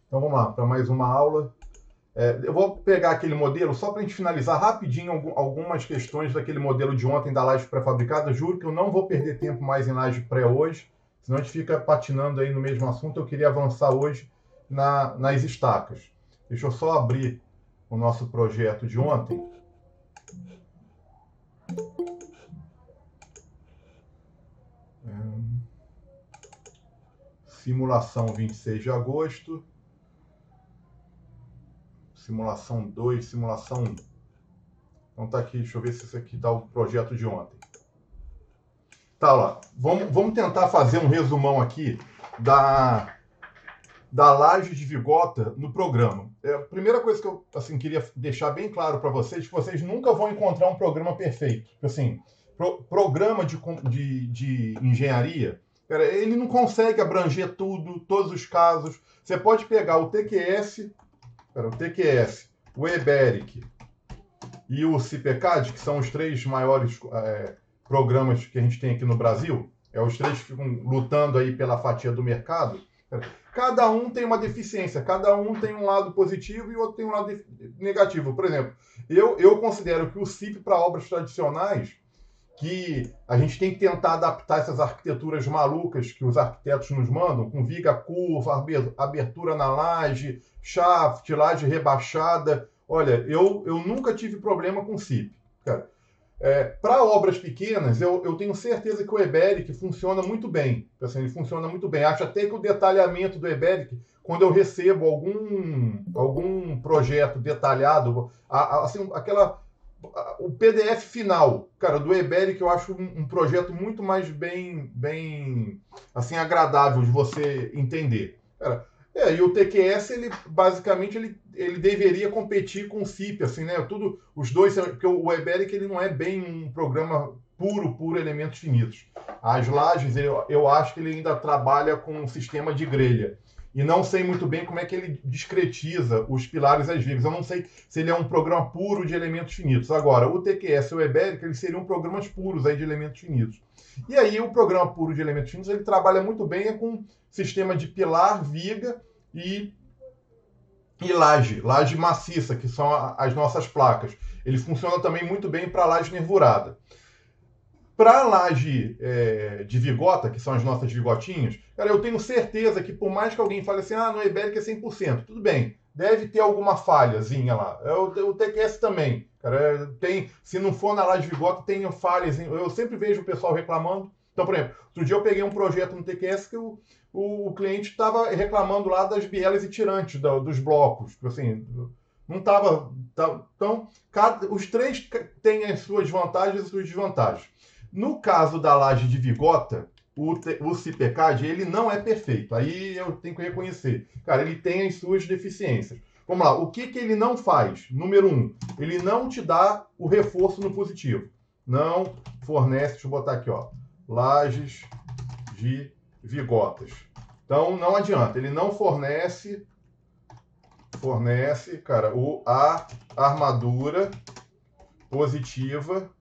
Então vamos lá, para mais uma aula. Eu vou pegar aquele modelo só para a gente finalizar rapidinho algumas questões daquele modelo de ontem da laje pré-fabricada. Juro que eu não vou perder tempo mais em laje pré hoje, senão a gente fica patinando aí no mesmo assunto. Eu queria avançar hoje nas estacas. Deixa eu só abrir o nosso projeto de ontem. Simulação 26 de agosto. Simulação 2, simulação 1. Então tá aqui, deixa eu ver se isso aqui tá o projeto de ontem. Tá lá. Vamos tentar fazer um resumão aqui da laje de Vigota no programa. A primeira coisa que eu queria deixar bem claro para vocês é que vocês nunca vão encontrar um programa perfeito. Assim, programa de engenharia, cara, ele não consegue abranger tudo, todos os casos. Você pode pegar o TQS, o EBERIC e o CIPECAD, que são os três maiores programas que a gente tem aqui no Brasil, os três que ficam lutando aí pela fatia do mercado. Cada um tem uma deficiência, cada um tem um lado positivo e o outro tem um lado negativo. Por exemplo, eu considero que o CIP para obras tradicionais, que a gente tem que tentar adaptar essas arquiteturas malucas que os arquitetos nos mandam, com viga curva, abertura na laje, shaft, laje rebaixada. Olha, eu nunca tive problema com CIP. Cara, para obras pequenas, eu tenho certeza que o EBERIC funciona muito bem. Assim, ele funciona muito bem. Acho até que o detalhamento do EBERIC, quando eu recebo algum projeto detalhado, assim, o PDF final, cara, do EBERIC, eu acho um projeto muito mais bem assim, agradável de você entender. Cara, e o TQS, ele basicamente ele deveria competir com o CIP, assim, né? Os dois, porque o EBERIC ele não é bem um programa puro elementos finitos. As lajes, eu acho que ele ainda trabalha com um sistema de grelha. E não sei muito bem como é que ele discretiza os pilares e as vigas. Eu não sei se ele é um programa puro de elementos finitos. Agora, o TQS e o EBERIC, eles seriam programas puros aí de elementos finitos. E aí, o programa puro de elementos finitos, ele trabalha muito bem com sistema de pilar, viga e laje maciça, que são as nossas placas. Ele funciona também muito bem para laje nervurada. Para a laje de vigota, que são as nossas vigotinhas, cara, eu tenho certeza que por mais que alguém fale assim, no EBERIC é 100%, tudo bem, deve ter alguma falhazinha lá. O TQS também, cara, se não for na laje de vigota, tem falhas. Eu sempre vejo o pessoal reclamando. Então, por exemplo, outro dia eu peguei um projeto no TQS que o cliente estava reclamando lá das bielas e tirantes dos blocos. Assim, não estava... Então, os três têm as suas vantagens e suas desvantagens. No caso da laje de vigota, o CIPECAD, ele não é perfeito. Aí eu tenho que reconhecer. Cara, ele tem as suas deficiências. Vamos lá, o que ele não faz? Número 1, ele não te dá o reforço no positivo. Não fornece, deixa eu botar aqui, ó, lajes de vigotas. Então, não adianta, ele não fornece, cara, a armadura positiva,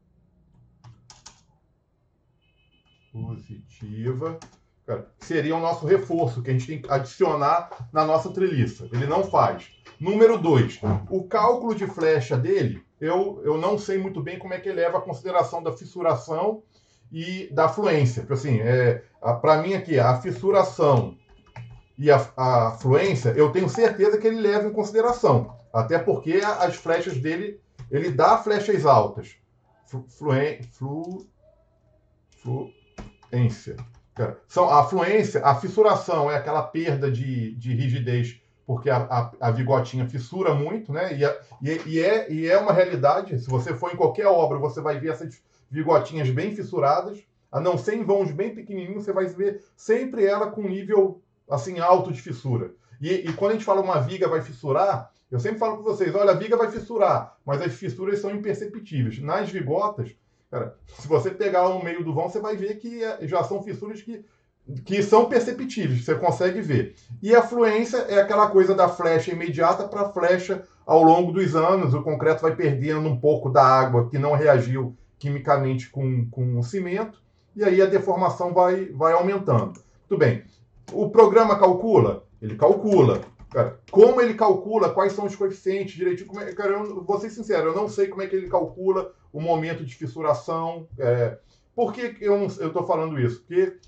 cara, seria o nosso reforço que a gente tem que adicionar na nossa treliça. Ele não faz. Número 2, o cálculo de flecha dele, eu não sei muito bem como é que ele leva a consideração da fissuração e da fluência. Porque, assim, para mim aqui, a fissuração e a fluência, eu tenho certeza que ele leva em consideração. Até porque as flechas dele, ele dá flechas altas. Fluência. A fluência, a fissuração é aquela perda de rigidez, porque a vigotinha fissura muito, né? E é uma realidade. Se você for em qualquer obra, você vai ver essas vigotinhas bem fissuradas. A não ser em vãos bem pequenininhos, você vai ver sempre ela com nível assim alto de fissura. E quando a gente fala uma viga vai fissurar, eu sempre falo para vocês, olha, a viga vai fissurar, mas as fissuras são imperceptíveis. Nas vigotas, cara, se você pegar no meio do vão, você vai ver que já são fissuras que são perceptíveis, você consegue ver. E a fluência é aquela coisa da flecha imediata para a flecha ao longo dos anos, o concreto vai perdendo um pouco da água que não reagiu quimicamente com o cimento, e aí a deformação vai aumentando. Muito bem. O programa calcula? Ele calcula. Cara, como ele calcula, quais são os coeficientes direitinho. Cara, eu vou ser sincero, eu não sei como é que ele calcula o momento de fissuração. Por que eu estou falando isso? Porque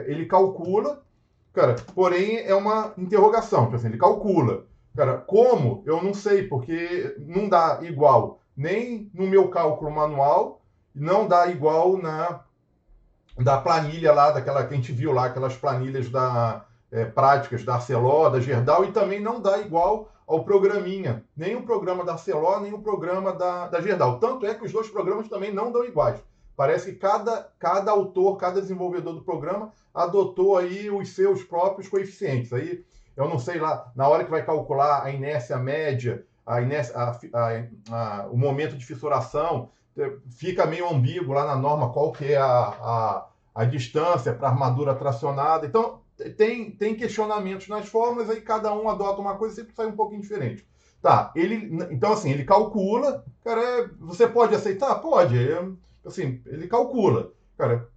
ele calcula, cara, porém é uma interrogação. Tipo assim, ele calcula. Cara, como? Eu não sei, porque não dá igual nem no meu cálculo manual, não dá igual da planilha lá, daquela que a gente viu lá, aquelas planilhas práticas da Arcelor, da Gerdau, e também não dá igual ao programinha, nem o programa da Arcelor, nem o programa da Gerdau. Tanto é que os dois programas também não dão iguais. Parece que cada autor, cada desenvolvedor do programa adotou aí os seus próprios coeficientes. Aí eu não sei lá, na hora que vai calcular a inércia média, o momento de fissuração, fica meio ambíguo lá na norma qual que é a distância para a armadura tracionada. Então, tem questionamentos nas fórmulas, aí cada um adota uma coisa e sempre sai um pouquinho diferente. Tá, então assim, ele calcula, cara, você pode aceitar? Pode, assim, ele calcula. Cara,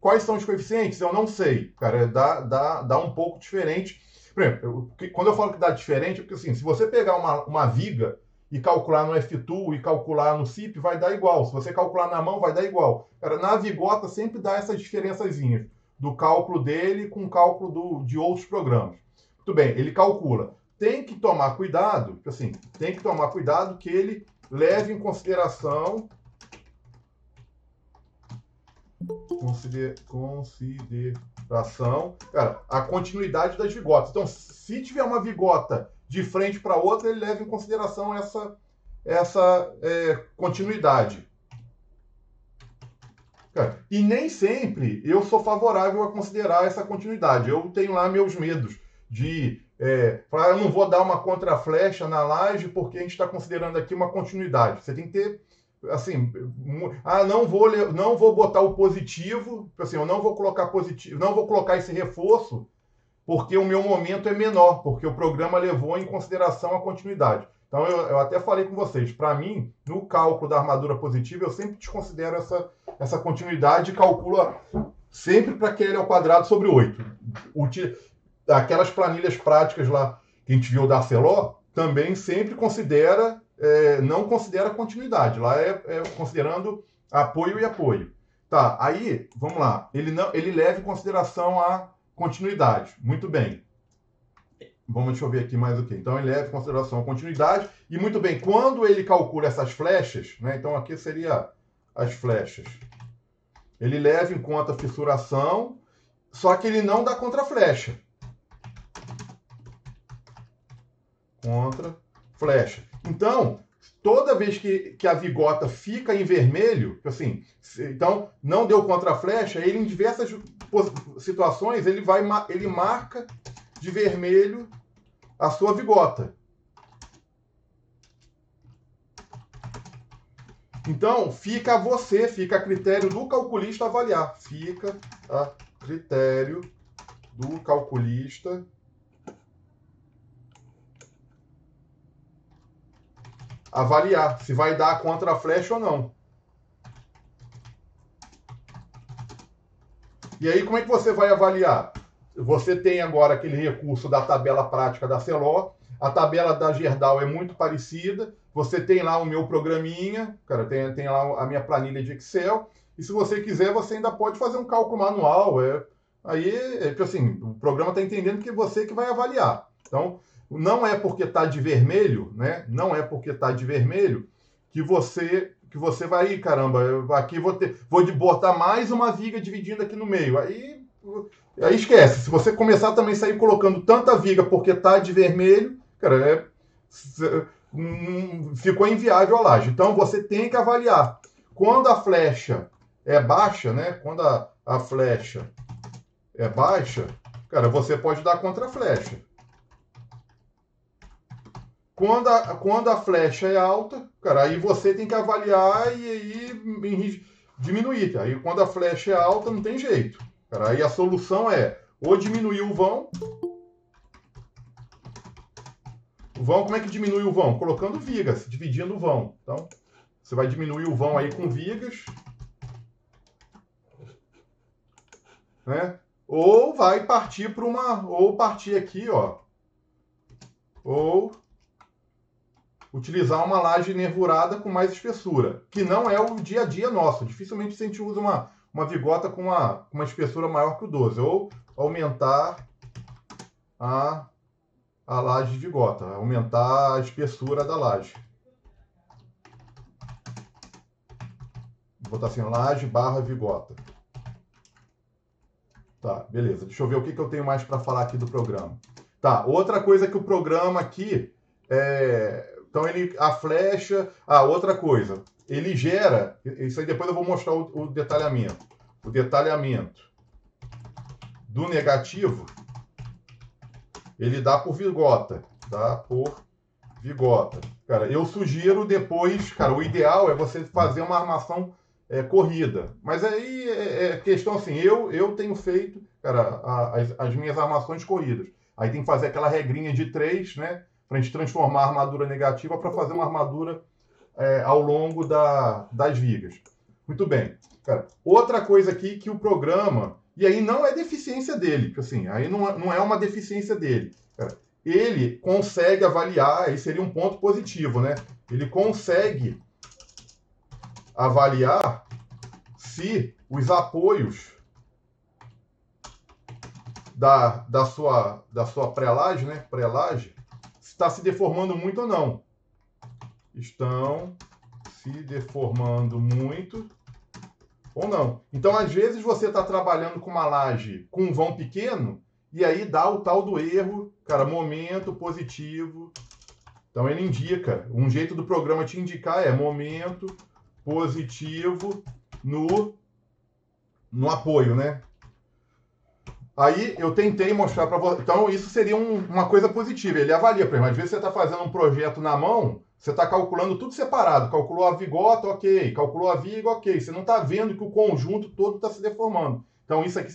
quais são os coeficientes? Eu não sei, cara, dá um pouco diferente. Por exemplo, quando eu falo que dá diferente, é porque assim, se você pegar uma viga e calcular no F-Tool e calcular no CIP, vai dar igual. Se você calcular na mão, vai dar igual. Cara, na vigota sempre dá essas diferençazinhas do cálculo dele com o cálculo de outros programas. Muito bem, ele calcula. Tem que tomar cuidado, assim, que ele leve em consideração cara, a continuidade das vigotas. Então, se tiver uma vigota de frente para outra, ele leva em consideração essa continuidade. Cara, e nem sempre eu sou favorável a considerar essa continuidade. Eu tenho lá meus medos de falar, eu não vou dar uma contraflecha na laje porque a gente está considerando aqui uma continuidade. Você tem que ter assim, não vou botar o positivo, assim, eu não vou colocar positivo, não vou colocar esse reforço porque o meu momento é menor, porque o programa levou em consideração a continuidade. Então, eu até falei com vocês, para mim, no cálculo da armadura positiva, eu sempre desconsidero essa continuidade e calculo sempre para QL ao quadrado sobre 8. Aquelas planilhas práticas lá que a gente viu da Arcelor, também sempre não considera continuidade. Lá considerando apoio e apoio. Tá, aí, vamos lá. Ele leva em consideração a continuidade. Muito bem. Deixa eu ver aqui mais o que. Então, ele leva em consideração a continuidade. E, muito bem, quando ele calcula essas flechas, né? Então, aqui seria as flechas. Ele leva em conta a fissuração, só que ele não dá contraflecha. Contra-flecha. Então, toda vez que a vigota fica em vermelho, assim, então não deu contraflecha, ele em diversas situações ele marca de vermelho a sua vigota. Então, fica a critério do calculista avaliar. Fica a critério do calculista avaliar se vai dar contraflecha ou não. E aí, como é que você vai avaliar? Você tem agora aquele recurso da tabela prática da Arcelor, a tabela da Gerdau é muito parecida, você tem lá o meu programinha, cara, tem lá a minha planilha de Excel, e se você quiser, você ainda pode fazer um cálculo manual. Aí, assim, o programa está entendendo que você que vai avaliar. Então, não é porque está de vermelho, né? Não é porque está de vermelho que você vai, caramba, aqui vou botar mais uma viga dividindo aqui no meio. Aí esquece. Se você começar também a sair colocando tanta viga porque está de vermelho, cara, ficou inviável a laje. Então você tem que avaliar. Quando a flecha é baixa, né? Quando a flecha é baixa, cara, você pode dar contraflecha. Quando a flecha é alta, cara, aí você tem que avaliar e aí diminuir. Aí quando a flecha é alta, não tem jeito. Cara, aí a solução é ou diminuir o vão. O vão, como é que diminui o vão? Colocando vigas, dividindo o vão. Então, você vai diminuir o vão aí com vigas. Né? Ou vai partir para ou partir aqui, ó. ou utilizar uma laje nervurada com mais espessura, que não é o dia a dia nosso. Dificilmente a gente usa uma vigota com uma espessura maior que o 12, ou aumentar a laje de vigota, aumentar a espessura da laje. Vou botar assim, laje barra vigota. Tá, beleza. Deixa eu ver o que eu tenho mais para falar aqui do programa. Tá, outra coisa que o programa aqui então a flecha. Outra coisa. Ele gera. Isso aí depois eu vou mostrar o detalhamento. O detalhamento do negativo, ele dá por vigota. Dá por vigota. Cara, eu sugiro depois, cara, o ideal é você fazer uma armação corrida. Mas aí é questão assim, eu tenho feito, cara, as minhas armações corridas. Aí tem que fazer aquela regrinha de 3, né? Pra gente transformar a armadura negativa para fazer uma armadura ao longo das vigas. Muito bem. Cara, outra coisa aqui que o programa, e aí não é deficiência dele, assim, aí não é uma deficiência dele. Cara, ele consegue avaliar, aí seria um ponto positivo, né? Ele consegue avaliar se os apoios da sua pré-laje, né? Pré-laje, está se deformando muito ou não. Estão se deformando muito ou não. Então, às vezes, você está trabalhando com uma laje com um vão pequeno e aí dá o tal do erro, cara, momento positivo. Então, ele indica, um jeito do programa te indicar é momento positivo no apoio, né? Aí eu tentei mostrar para você. Então, isso seria uma coisa positiva. Ele avalia, por exemplo, às vezes você está fazendo um projeto na mão, você está calculando tudo separado. Calculou a vigota, ok. Calculou a viga, ok. Você não está vendo que o conjunto todo está se deformando. Então, isso aqui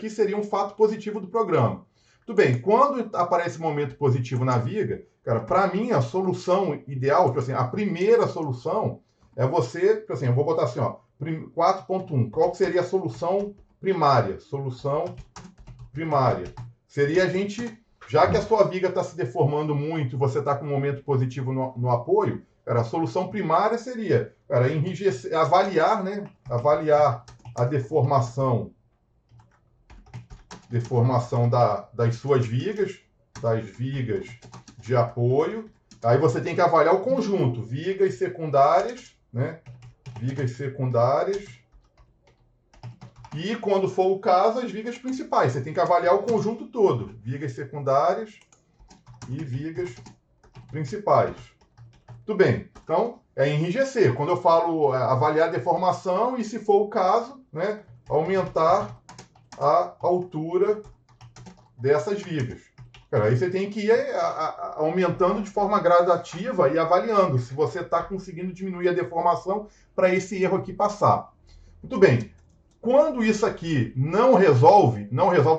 seria um fato positivo do programa. Tudo bem, quando aparece momento positivo na viga, cara, para mim a solução ideal, tipo assim, a primeira solução é você, tipo assim, eu vou botar assim, ó, 4.1. Qual que seria a solução primária? Solução primária seria a gente, já que a sua viga está se deformando muito e você está com um momento positivo no apoio, cara, a solução primária seria, cara, enrijecer, avaliar, né? Avaliar a deformação das suas vigas, das vigas de apoio. Aí você tem que avaliar o conjunto, vigas secundárias, né? Vigas secundárias. E, quando for o caso, as vigas principais. Você tem que avaliar o conjunto todo. Vigas secundárias e vigas principais. Tudo bem. Então, é enrijecer. Quando eu falo avaliar a deformação e, se for o caso, né, aumentar a altura dessas vigas. Cara, aí você tem que ir aumentando de forma gradativa e avaliando se você está conseguindo diminuir a deformação para esse erro aqui passar. Muito bem. Quando isso aqui não resolve,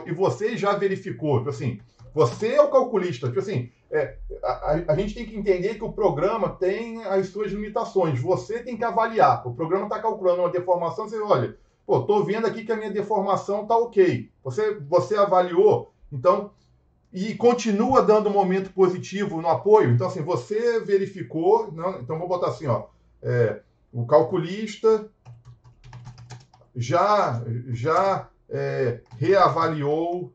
e você já verificou, tipo assim, você é o calculista, tipo assim, a gente tem que entender que o programa tem as suas limitações, você tem que avaliar. O programa está calculando uma deformação, você olha, pô, tô vendo aqui que a minha deformação tá ok. Você avaliou, então, e continua dando um momento positivo no apoio. Então, assim, você verificou, não, então vou botar assim, ó, o calculista já reavaliou.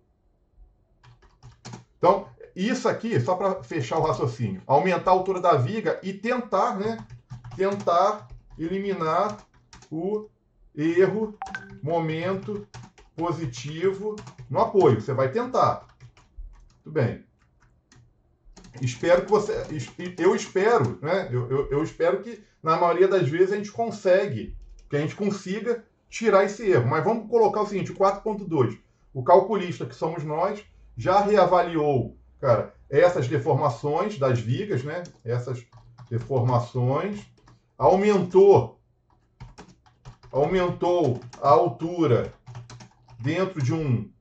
Então, isso aqui, só para fechar o raciocínio, aumentar a altura da viga e tentar, né? Tentar eliminar o erro, momento positivo no apoio. Você vai tentar. Tudo bem. Espero que você. Eu espero, né? Eu espero que na maioria das vezes a gente consiga tirar esse erro. Mas vamos colocar o seguinte: o 4.2. O calculista, que somos nós, já reavaliou, cara, essas deformações das vigas, né? Essas deformações. Aumentou a altura dentro de um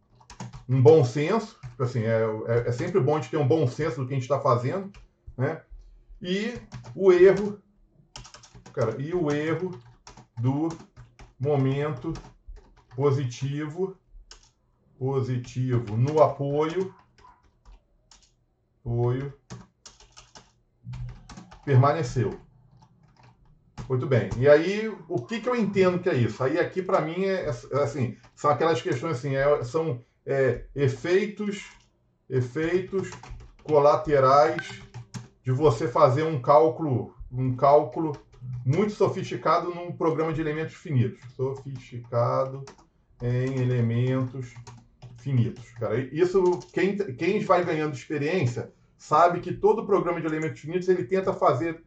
bom senso. Assim, é sempre bom a gente ter um bom senso do que a gente está fazendo, né? E o erro, cara, do momento positivo no apoio apoio permaneceu. Muito bem. E aí, o que eu entendo que é isso? Aí aqui, para mim, assim, são aquelas questões assim, são efeitos colaterais de você fazer um cálculo muito sofisticado num programa de elementos finitos. Sofisticado em elementos finitos. Cara, isso, quem vai ganhando experiência sabe que todo programa de elementos finitos ele tenta fazer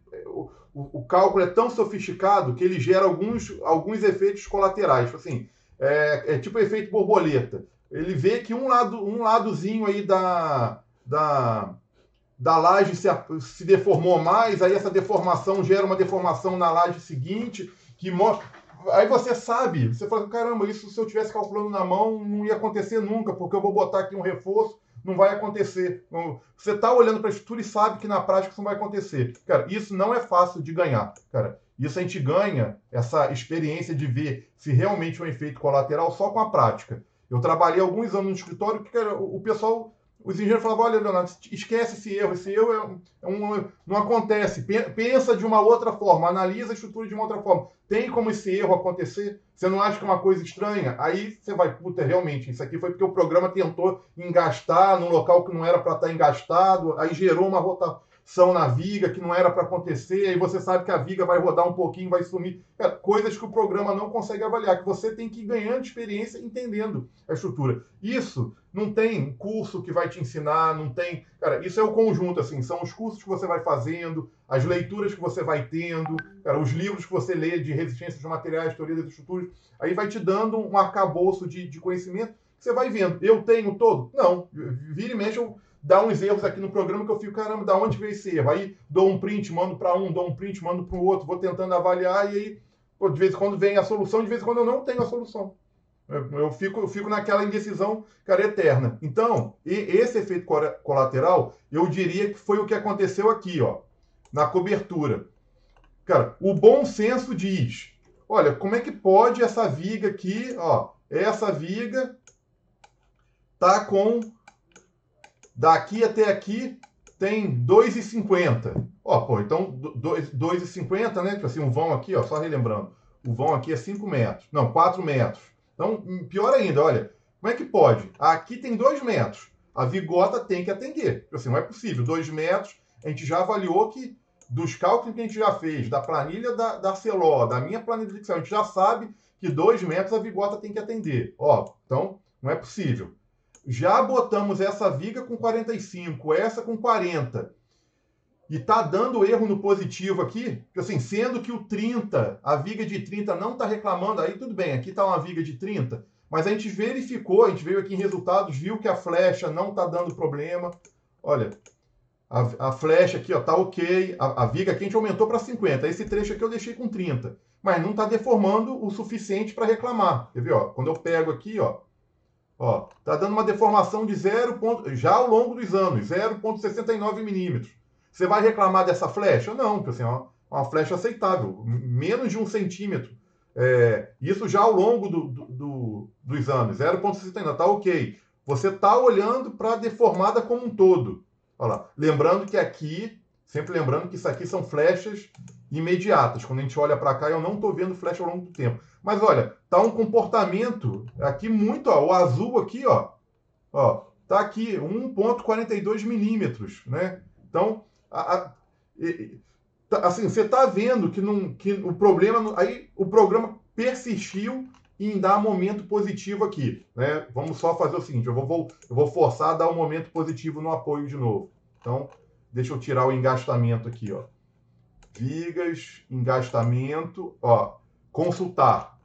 o cálculo é tão sofisticado que ele gera alguns efeitos colaterais. Assim, tipo efeito borboleta. Ele vê que um ladozinho aí da laje se deformou mais, aí essa deformação gera uma deformação na laje seguinte, que mostra. Aí você sabe, você fala, caramba, isso se eu tivesse calculando na mão não ia acontecer nunca, porque eu vou botar aqui um reforço, não vai acontecer. Você está olhando para a estrutura e sabe que na prática isso não vai acontecer. Cara, isso não é fácil de ganhar. Cara, isso a gente ganha essa experiência de ver se realmente é um efeito colateral só com a prática. Eu trabalhei alguns anos no escritório que, cara, o pessoal, os engenheiros falavam, olha, Leonardo, esquece esse erro não acontece. Pensa de uma outra forma, analisa a estrutura de uma outra forma. Tem como esse erro acontecer? Você não acha que é uma coisa estranha? Aí você vai, puta, realmente, isso aqui foi porque o programa tentou engastar num local que não era para estar engastado, aí gerou uma rotação na viga que não era para acontecer, aí você sabe que a viga vai rodar um pouquinho, vai sumir. Coisas que o programa não consegue avaliar, que você tem que ir ganhando experiência entendendo a estrutura. Isso não tem curso que vai te ensinar, não tem... Cara, isso é o conjunto, assim, são os cursos que você vai fazendo, as leituras que você vai tendo, cara, os livros que você lê de resistência de materiais, teoria das estruturas, aí vai te dando um arcabouço de conhecimento que você vai vendo. Eu tenho todo? Não. Vira e mexe, eu dá uns erros aqui no programa que eu fico, caramba, da onde veio esse erro? Aí dou um print, mando para um, dou um print, mando para o outro, vou tentando avaliar e aí, pô, de vez em quando vem a solução, de vez em quando eu não tenho a solução. Eu fico naquela indecisão, cara, eterna. Então, esse efeito colateral, eu diria que foi o que aconteceu aqui, ó, na cobertura. Cara, o bom senso diz, olha, como é que pode essa viga aqui, ó, essa viga tá com, daqui até aqui, tem 2,50. Ó, pô, então 2,50, né? Tipo assim, um vão aqui, ó, só relembrando, o vão aqui é 5 metros, não, 4 metros. Então, pior ainda, olha, como é que pode? Aqui tem 2 metros, a vigota tem que atender. Assim, não é possível, 2 metros, a gente já avaliou que, dos cálculos que a gente já fez, da planilha da Celó, da minha planilha de Excel, a gente já sabe que 2 metros a vigota tem que atender. Ó, então, não é possível. Já botamos essa viga com 45, essa com 40. E tá dando erro no positivo aqui, assim, sendo que o 30, a viga de 30 não está reclamando, aí tudo bem, aqui está uma viga de 30, mas a gente verificou, a gente veio aqui em resultados, viu que a flecha não está dando problema. Olha, a flecha aqui, ó, tá ok, a viga aqui a gente aumentou para 50, esse trecho aqui eu deixei com 30, mas não está deformando o suficiente para reclamar. Quer ver, ó, quando eu pego aqui, ó, tá dando uma deformação de 0, já ao longo dos anos, 0,69 milímetros. Você vai reclamar dessa flecha? Não, porque assim, é uma flecha aceitável, menos de 1 centímetro. Isso já ao longo dos anos, 0,69, tá ok. Você está olhando para a deformada como um todo. Olha lá. Lembrando que aqui, sempre lembrando que isso aqui são flechas imediatas. Quando a gente olha para cá, eu não estou vendo flecha ao longo do tempo. Mas olha, tá um comportamento aqui muito, ó, o azul aqui, ó, tá aqui 1,42 milímetros, né? Então, assim, você está vendo que o problema, aí o programa persistiu em dar momento positivo aqui, né? Vamos só fazer o seguinte, eu vou forçar a dar um momento positivo no apoio de novo. Então, deixa eu tirar o engastamento aqui, ó. Vigas, engastamento, ó, consultar.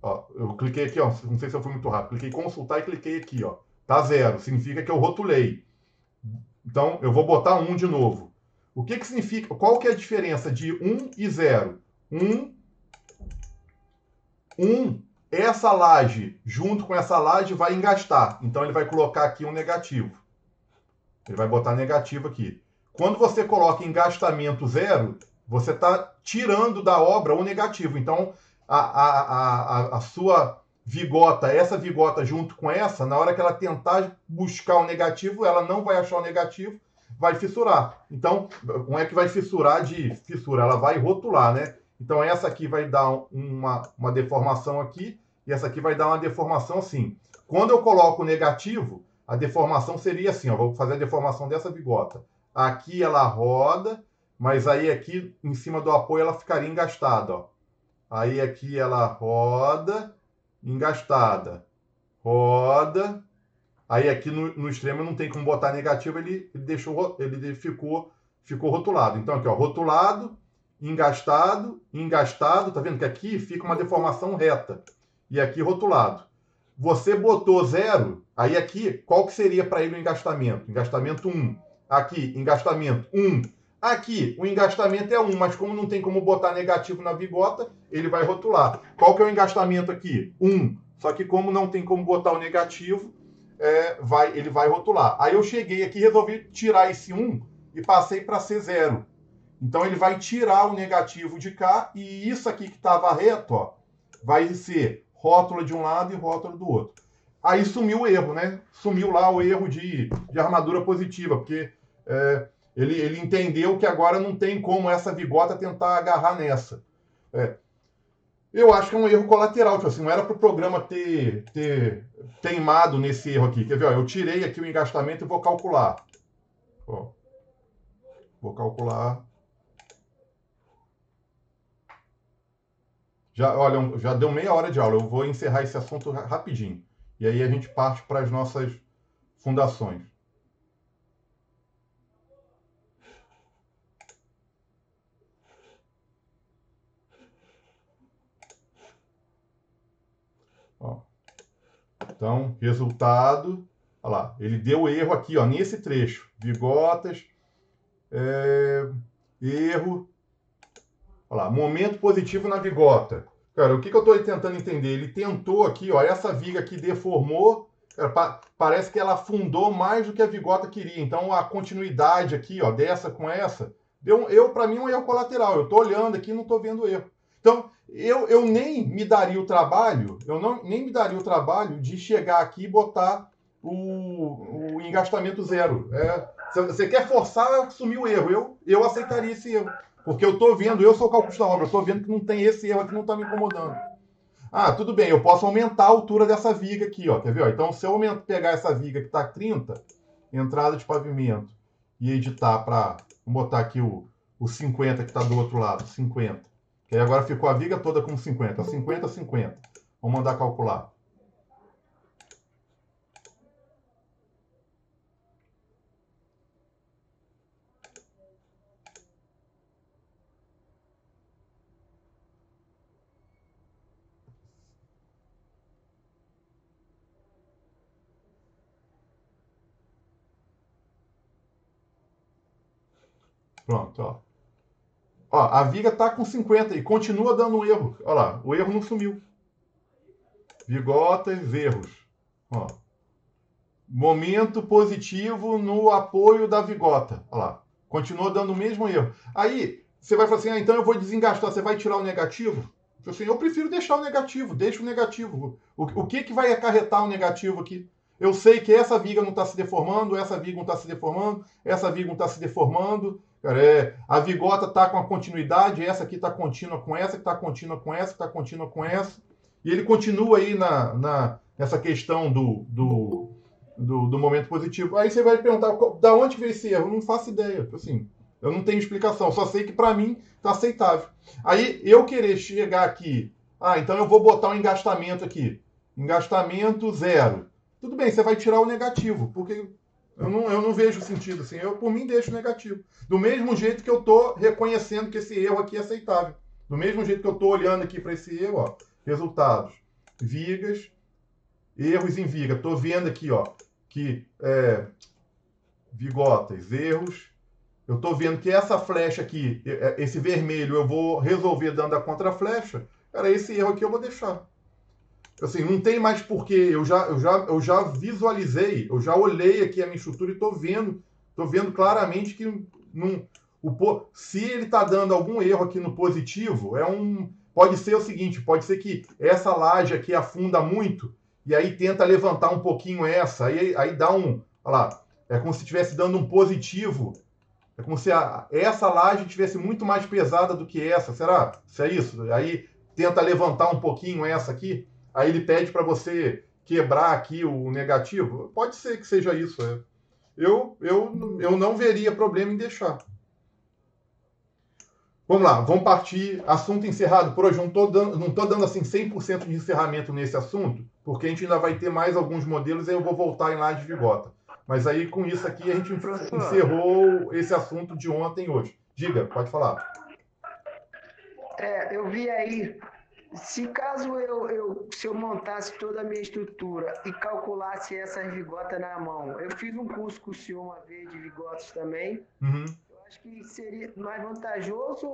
Ó, eu cliquei aqui, ó, não sei se eu fui muito rápido, cliquei consultar e cliquei aqui, ó. Tá 0, significa que eu rotulei. Então, eu vou botar 1 de novo. O que significa? Qual que é a diferença de 1 e 0? 1, essa laje, junto com essa laje, vai engastar. Então, ele vai colocar aqui um negativo. Ele vai botar negativo aqui. Quando você coloca engastamento 0, você está tirando da obra o negativo. Então, a sua vigota, essa vigota junto com essa, na hora que ela tentar buscar o negativo, ela não vai achar o negativo, vai fissurar. Então, como é que vai fissurar de fissura? Ela vai rotular, né? Então, essa aqui vai dar uma deformação aqui, e essa aqui vai dar uma deformação assim. Quando eu coloco o negativo, a deformação seria assim, ó, vou fazer a deformação dessa bigota. Aqui ela roda, mas aí aqui em cima do apoio ela ficaria engastada, ó. Aí aqui ela roda, engastada, roda. Aí aqui no extremo não tem como botar negativo, ele ficou rotulado. Então aqui, ó, rotulado, engastado, engastado, tá vendo que aqui fica uma deformação reta. E aqui rotulado. Você botou 0, aí aqui, qual que seria para ele o engastamento? Engastamento 1. Aqui, engastamento 1. Aqui, o engastamento é 1, mas como não tem como botar negativo na bigota, ele vai rotular. Qual que é o engastamento aqui? 1. Só que como não tem como botar o negativo, ele vai rotular. Aí eu cheguei aqui e resolvi tirar esse 1 e passei para ser 0. Então ele vai tirar o negativo de cá e isso aqui que estava reto, ó, vai ser rótula de um lado e rótula do outro. Aí sumiu o erro, né? Sumiu lá o erro de armadura positiva, porque ele entendeu que agora não tem como essa bigota tentar agarrar nessa. Eu acho que é um erro colateral, tipo assim, não era para o programa ter teimado nesse erro aqui. Quer ver? Ó, eu tirei aqui o engastamento e vou calcular. Ó, vou calcular. Olha, já deu meia hora de aula. Eu vou encerrar esse assunto rapidinho. E aí a gente parte para as nossas fundações. Ó. Então, resultado. Olha lá, ele deu erro aqui, ó, nesse trecho. Bigotas, erro. Olha lá, momento positivo na bigota. Cara, o que eu estou tentando entender? Ele tentou aqui, ó, essa viga aqui deformou. Cara, parece que ela afundou mais do que a bigota queria. Então, a continuidade aqui, ó, dessa com essa, deu para mim um erro colateral. Eu estou olhando aqui e não estou vendo erro. Então, eu nem me daria o trabalho, nem me daria o trabalho de chegar aqui e botar o engastamento 0. Você quer forçar a assumir o erro. Eu aceitaria esse erro. Porque eu estou vendo, eu sou o calculista da obra, eu estou vendo que não tem esse erro aqui, não está me incomodando. Ah, tudo bem, eu posso aumentar a altura dessa viga aqui, ó, quer ver? Então, se eu pegar essa viga que está 30, entrada de pavimento, e editar para, vamos botar aqui o 50 que está do outro lado, 50. Que aí agora ficou a viga toda com 50, 50, 50. Vamos mandar calcular. Pronto, ó. Ó, a viga está com 50 e continua dando um erro. Olha lá, o erro não sumiu. Bigotas, erros. Ó. Momento positivo no apoio da vigota. Olha lá, continua dando o mesmo erro. Aí, você vai falar assim, então eu vou desengastar, você vai tirar o negativo? Assim, eu prefiro deixar o negativo, deixa o negativo. O que vai acarretar o negativo aqui? Eu sei que essa viga não está se deformando, essa viga não está se deformando, essa viga não está se deformando. Cara, a vigota está com a continuidade, essa aqui está contínua com essa, que está contínua com essa, que está contínua com essa. E ele continua aí nessa questão do momento positivo. Aí você vai perguntar, da onde veio esse erro? Eu não faço ideia. Assim, eu não tenho explicação. Só sei que para mim está aceitável. Aí eu querer chegar aqui, então eu vou botar um engastamento aqui. Engastamento 0. Tudo bem, você vai tirar o negativo, porque eu não vejo sentido. Assim, eu, por mim, deixo o negativo. Do mesmo jeito que eu estou reconhecendo que esse erro aqui é aceitável. Do mesmo jeito que eu estou olhando aqui para esse erro, ó, resultados, vigas, erros em viga. Estou vendo aqui, ó, que vigotas, erros. Eu estou vendo que essa flecha aqui, esse vermelho, eu vou resolver dando a contraflecha. Cara, esse erro aqui eu vou deixar. Assim, não tem mais porquê. Eu já visualizei, eu já olhei aqui a minha estrutura e estou vendo claramente que se ele está dando algum erro aqui no positivo, pode ser o seguinte, pode ser que essa laje aqui afunda muito e aí tenta levantar um pouquinho essa, aí dá olha lá, É como se estivesse dando um positivo. É como se essa laje estivesse muito mais pesada do que essa. Será? Se é isso? Aí tenta levantar um pouquinho essa aqui. Aí ele pede para você quebrar aqui o negativo. Pode ser que seja isso. Eu não veria problema em deixar. Vamos lá, vamos partir. Assunto encerrado por hoje. Não tô dando assim 100% de encerramento nesse assunto, porque a gente ainda vai ter mais alguns modelos e aí eu vou voltar em laje de vigota. Mas aí com isso aqui a gente encerrou esse assunto de ontem e hoje. Diga, pode falar. Eu vi aí, se caso se eu montasse toda a minha estrutura e calculasse essas vigotas na mão, eu fiz um curso com o senhor uma vez de vigotas também. Uhum. Eu acho que seria mais vantajoso.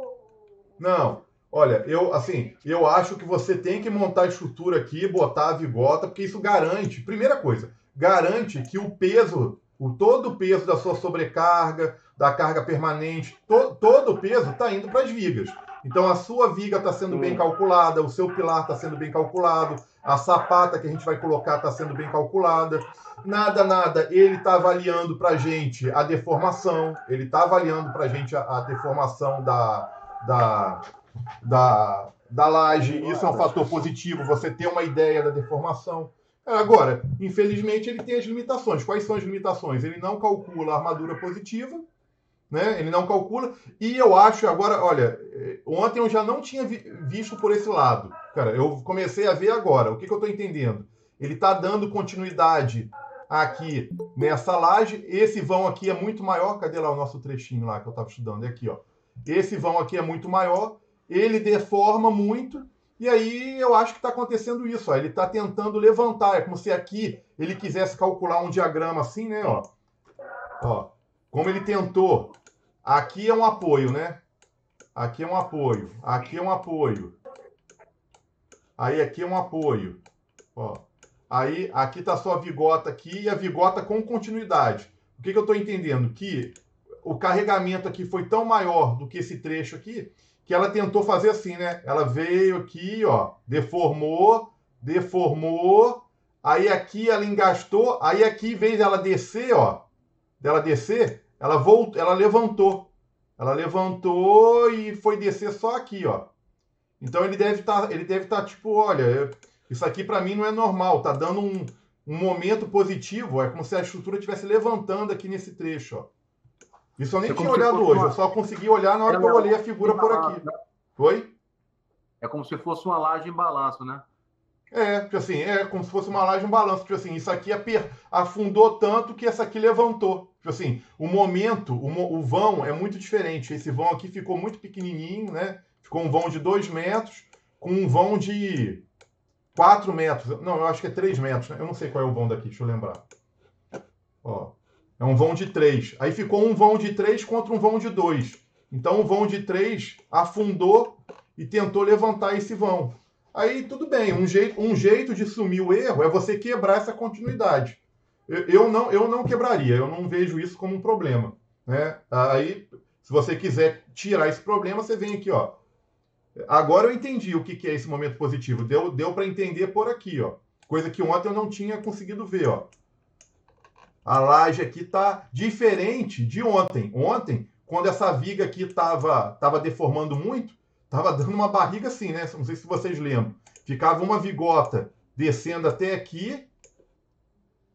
Não, olha, eu acho que você tem que montar a estrutura aqui, botar a vigota, porque isso garante, primeira coisa, garante que todo o peso da sua sobrecarga, da carga permanente, todo o peso está indo para as vigas. Então a sua viga está sendo bem calculada, o seu pilar está sendo bem calculado, a sapata que a gente vai colocar está sendo bem calculada. Nada, ele está avaliando para a gente a deformação, ele está avaliando para a gente a deformação da laje. Isso é um fator positivo, você ter uma ideia da deformação. Agora, infelizmente, ele tem as limitações. Quais são as limitações? Ele não calcula a armadura positiva, né? Ele não calcula. E eu acho, agora, olha, ontem eu já não tinha visto por esse lado. Cara, eu comecei a ver agora. O que eu estou entendendo? Ele está dando continuidade aqui nessa laje. Esse vão aqui é muito maior. Cadê lá o nosso trechinho lá que eu estava estudando? É aqui, ó. Esse vão aqui é muito maior. Ele deforma muito. E aí eu acho que está acontecendo isso. Ó. Ele está tentando levantar. É como se aqui ele quisesse calcular um diagrama assim, né? Ó. Como ele tentou. Aqui é um apoio, né? Aqui é um apoio. Aqui é um apoio. Aí aqui é um apoio. Ó. Aí aqui está só a vigota aqui e a vigota com continuidade. O que eu estou entendendo? Que o carregamento aqui foi tão maior do que esse trecho aqui, que ela tentou fazer assim, né? Ela veio aqui, ó, deformou, aí aqui ela engastou, aí aqui, em vez dela descer, ó, ela voltou, ela levantou. Ela levantou e foi descer só aqui, ó. Então ele deve estar tipo, olha, isso aqui para mim não é normal, tá dando um momento positivo, é como se a estrutura estivesse levantando aqui nesse trecho, ó. Isso eu nem tinha olhado hoje, eu só consegui olhar na hora que eu olhei a figura por aqui. Oi? É como se fosse uma laje em balanço, né? Tipo assim, é como se fosse uma laje em balanço. Tipo assim, isso aqui afundou tanto que essa aqui levantou. Tipo assim, o momento, o vão é muito diferente. Esse vão aqui ficou muito pequenininho, né? Ficou um vão de 2 metros com um vão de 4 metros. Não, eu acho que é 3 metros. Né? Eu não sei qual é o vão daqui, deixa eu lembrar. Ó. É um vão de 3. Aí ficou um vão de 3 contra um vão de 2. Então o vão de 3 afundou e tentou levantar esse vão. Aí tudo bem, um jeito de sumir o erro é você quebrar essa continuidade. Eu não quebraria, eu não vejo isso como um problema. Né? Aí, se você quiser tirar esse problema, você vem aqui, ó. Agora eu entendi o que é esse momento positivo. Deu para entender por aqui, ó. Coisa que ontem eu não tinha conseguido ver, ó. A laje aqui está diferente de ontem. Ontem, quando essa viga aqui estava deformando muito, estava dando uma barriga assim, né? Não sei se vocês lembram. Ficava uma vigota descendo até aqui.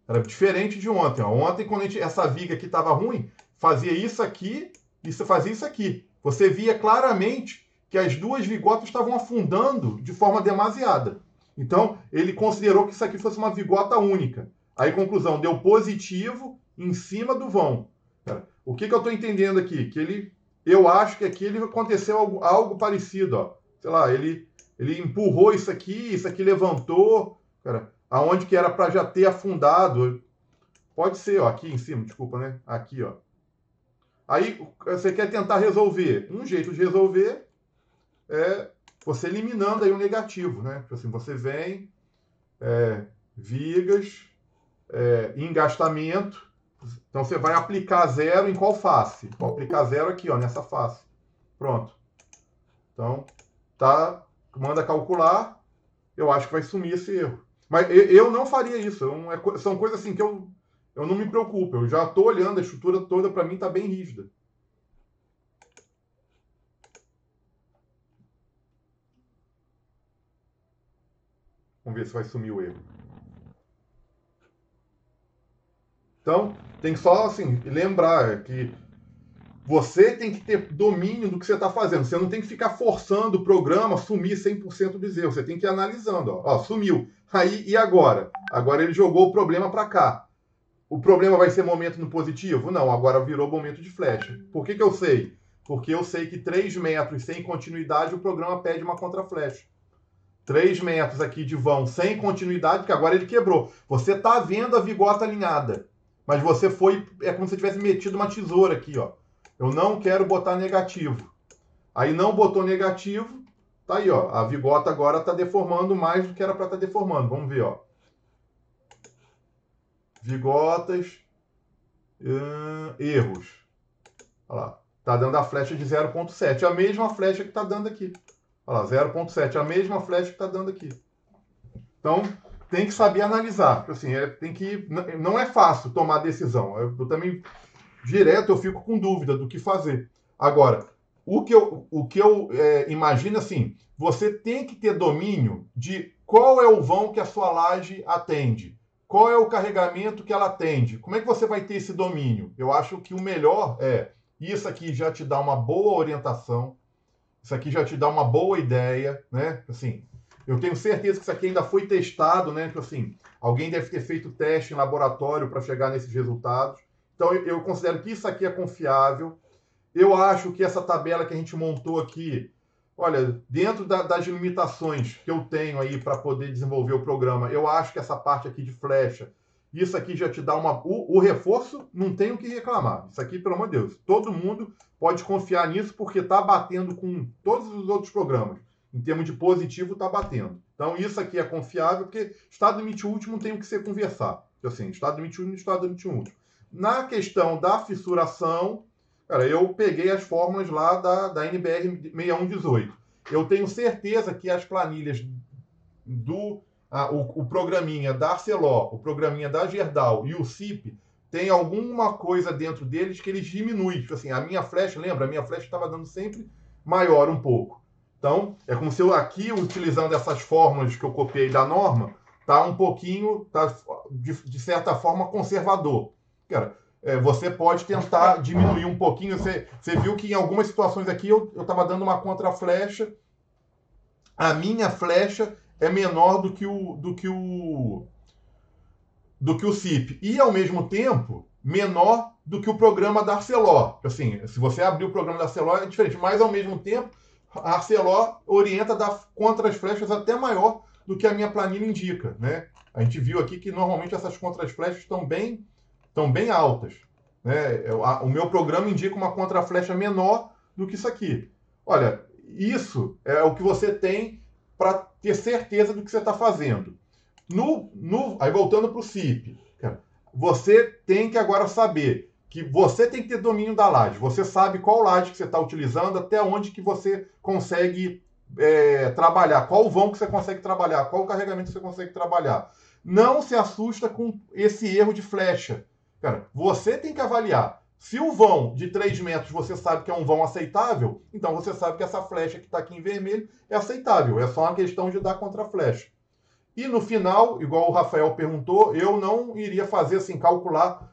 Era diferente de ontem. Ó. Ontem, quando essa viga aqui estava ruim, fazia isso aqui e fazia isso aqui. Você via claramente que as duas vigotas estavam afundando de forma demasiada. Então, ele considerou que isso aqui fosse uma vigota única. Aí, conclusão, deu positivo em cima do vão. O que eu estou entendendo aqui? Que eu acho que aqui aconteceu algo parecido. Ó. Sei lá, ele empurrou isso aqui levantou. Cara, aonde que era para já ter afundado. Pode ser, ó, aqui em cima, desculpa, né? Aqui, ó. Aí, você quer tentar resolver. Um jeito de resolver é você eliminando aí o negativo, né? Assim, você vem, vigas... engastamento. Então você vai aplicar zero em qual face? Vou aplicar zero aqui, ó, nessa face. Pronto. Então, manda calcular. Eu acho que vai sumir esse erro. Mas eu não faria isso. São coisas assim que eu não me preocupo. Eu já estou olhando, a estrutura toda para mim está bem rígida. Vamos ver se vai sumir o erro. Então, tem que só assim, lembrar que você tem que ter domínio do que você está fazendo. Você não tem que ficar forçando o programa a sumir 100% dos erros. Você tem que ir analisando. Ó, sumiu. Aí, e agora? Agora ele jogou o problema para cá. O problema vai ser momento no positivo? Não, agora virou momento de flecha. Por que eu sei? Porque eu sei que 3 metros sem continuidade, o programa pede uma contraflecha. 3 metros aqui de vão sem continuidade, que agora ele quebrou. Você está vendo a vigota alinhada, mas você foi... É como se tivesse metido uma tesoura aqui, ó. Eu não quero botar negativo. Aí não botou negativo, tá aí, ó. A vigota agora está deformando mais do que era para estar deformando. Vamos ver, ó. Vigotas, erros. Olha lá. Tá dando a flecha de 0,7. A mesma flecha que está dando aqui. Olha lá, 0,7. A mesma flecha que está dando aqui. Então, tem que saber analisar. Assim, tem que... Não é fácil tomar decisão. Eu também... Direto eu fico com dúvida do que fazer. Agora, o que eu imagino assim, você tem que ter domínio de qual é o vão que a sua laje atende, qual é o carregamento que ela atende. Como é que você vai ter esse domínio? Eu acho que o melhor isso aqui já te dá uma boa orientação, isso aqui já te dá uma boa ideia, né? Assim, eu tenho certeza que isso aqui ainda foi testado, né? Que assim, alguém deve ter feito teste em laboratório para chegar nesses resultados. Então, eu considero que isso aqui é confiável. Eu acho que essa tabela que a gente montou aqui, olha, dentro das limitações que eu tenho aí para poder desenvolver o programa, eu acho que essa parte aqui de flecha, isso aqui já te dá uma... O reforço, não tem o que reclamar. Isso aqui, pelo amor de Deus, todo mundo pode confiar nisso porque está batendo com todos os outros programas. Em termos de positivo, está batendo. Então, isso aqui é confiável porque estado limite último tem o que ser conversar. Assim, estado limite último e estado limite último. Na questão da fissuração, cara, eu peguei as fórmulas lá da NBR 6118. Eu tenho certeza que as planilhas o programinha da Arcelor, o programinha da Gerdau e o CIP tem alguma coisa dentro deles que eles diminuem. Tipo assim, a minha flecha, lembra? A minha flecha estava dando sempre maior um pouco. Então, é como se eu aqui, utilizando essas fórmulas que eu copiei da norma, tá um pouquinho, tá de certa forma, conservador. Cara, você pode tentar diminuir um pouquinho. Você viu que em algumas situações aqui eu estava dando uma contraflecha. A minha flecha é menor do que o CIP. E, ao mesmo tempo, menor do que o programa da Arcelor. Assim, se você abrir o programa da Arcelor, é diferente. Mas, ao mesmo tempo, a Arcelor orienta a dar contras-flechas até maior do que a minha planilha indica, né? A gente viu aqui que, normalmente, essas contras-flechas estão bem altas, né? O meu programa indica uma contraflecha menor do que isso aqui. Olha, isso é o que você tem para ter certeza do que você está fazendo. Aí voltando para o CIP, você tem que agora saber que você tem que ter domínio da laje. Você sabe qual laje que você está utilizando, até onde que você consegue trabalhar, qual vão que você consegue trabalhar, qual carregamento você consegue trabalhar. Não se assusta com esse erro de flecha. Cara, você tem que avaliar. Se o vão de 3 metros você sabe que é um vão aceitável, então você sabe que essa flecha que está aqui em vermelho é aceitável. É só uma questão de dar contra-flecha. E no final, igual o Rafael perguntou, eu não iria fazer assim, calcular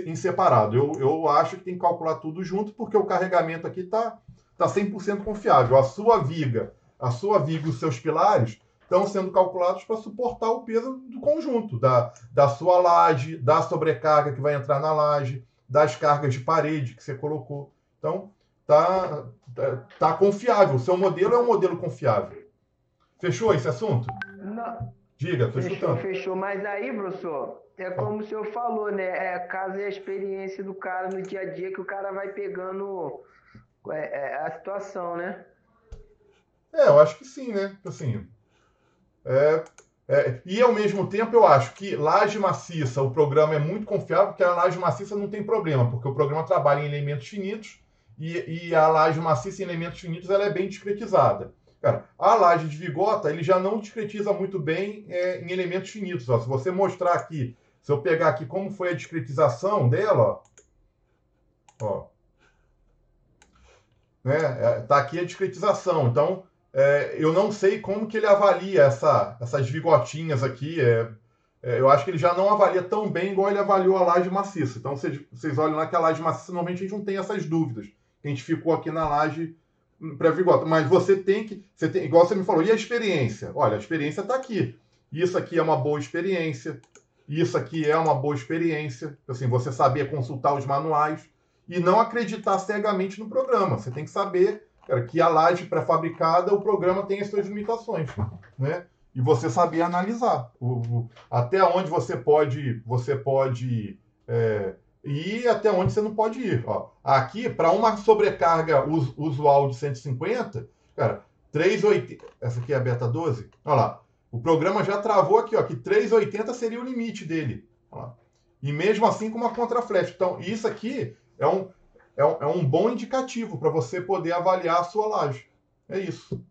em separado. Eu acho que tem que calcular tudo junto, porque o carregamento aqui está 100% confiável. A sua viga e os seus pilares estão sendo calculados para suportar o peso do conjunto, da sua laje, da sobrecarga que vai entrar na laje, das cargas de parede que você colocou. Então, tá confiável. O seu modelo é um modelo confiável. Fechou esse assunto? Não. Diga, estou escutando. Fechou. Mas aí, professor, é como o senhor falou, né? Caso é a experiência do cara no dia a dia que o cara vai pegando a situação, né? Eu acho que sim, né? Assim... E ao mesmo tempo eu acho que laje maciça, o programa é muito confiável, porque a laje maciça não tem problema, porque o programa trabalha em elementos finitos e a laje maciça em elementos finitos ela é bem discretizada. Cara, a laje de vigota ele já não discretiza muito bem em elementos finitos. Ó. Se você mostrar aqui Se eu pegar aqui como foi a discretização dela, ó, né, tá aqui a discretização. Então, eu não sei como que ele avalia essas vigotinhas aqui. Eu acho que ele já não avalia tão bem igual ele avaliou a laje maciça. Então, vocês olham lá que a laje maciça, normalmente a gente não tem essas dúvidas. A gente ficou aqui na laje pré-vigota. Mas você tem, igual você me falou, e a experiência? Olha, a experiência está aqui. Isso aqui é uma boa experiência. Isso aqui é uma boa experiência. Assim, você saber consultar os manuais e não acreditar cegamente no programa. Você tem que saber, cara, que a laje pré-fabricada, o programa tem as suas limitações, né? E você saber analisar até onde você pode ir e até onde você não pode ir. Ó, aqui, para uma sobrecarga usual de 150, cara, 380. Essa aqui é a beta 12. Olha lá. O programa já travou aqui, ó, que 380 seria o limite dele. Ó. E mesmo assim com uma contraflash. Então, isso aqui é um bom indicativo para você poder avaliar a sua laje. É isso.